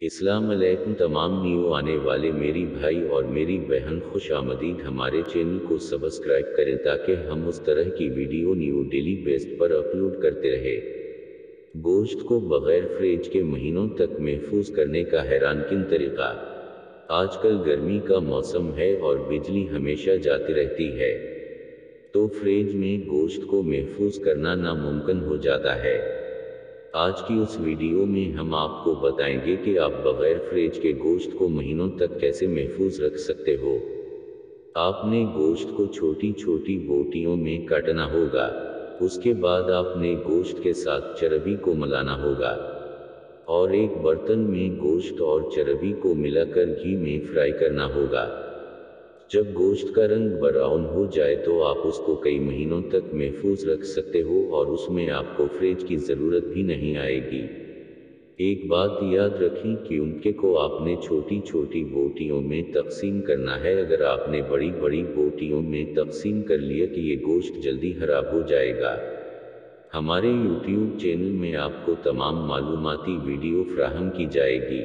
अस्सलाम अलैकुम तमाम न्यू आने वाले मेरी भाई और मेरी बहन, खुश आमदीद। हमारे चैनल को सब्सक्राइब करें ताकि हम उस तरह की वीडियो न्यू डेली बेस्ड पर अपलोड करते रहे। गोश्त को बगैर फ्रिज के महीनों तक महफूज करने का हैरानकुन तरीका। आजकल गर्मी का मौसम है और बिजली हमेशा जाती रहती है, तो फ्रिज में गोश्त को महफूज करना नामुमकिन हो जाता है। आज की उस वीडियो में हम आपको बताएंगे कि आप बगैर फ्रिज के गोश्त को महीनों तक कैसे महफूज रख सकते हो। आपने गोश्त को छोटी छोटी बोटियों में काटना होगा। उसके बाद आपने गोश्त के साथ चर्बी को मिलाना होगा और एक बर्तन में गोश्त और चर्बी को मिलाकर घी में फ्राई करना होगा। जब गोश्त का रंग ब्राउन हो जाए तो आप उसको कई महीनों तक महफूज रख सकते हो और उसमें आपको फ्रिज की ज़रूरत भी नहीं आएगी। एक बात याद रखें कि उनके को आपने छोटी छोटी बोटियों में तकसीम करना है। अगर आपने बड़ी बड़ी बोटियों में तकसीम कर लिया कि ये गोश्त जल्दी खराब हो जाएगा। हमारे YouTube चैनल में आपको तमाम मालूमाती वीडियो फ्राहम की जाएगी।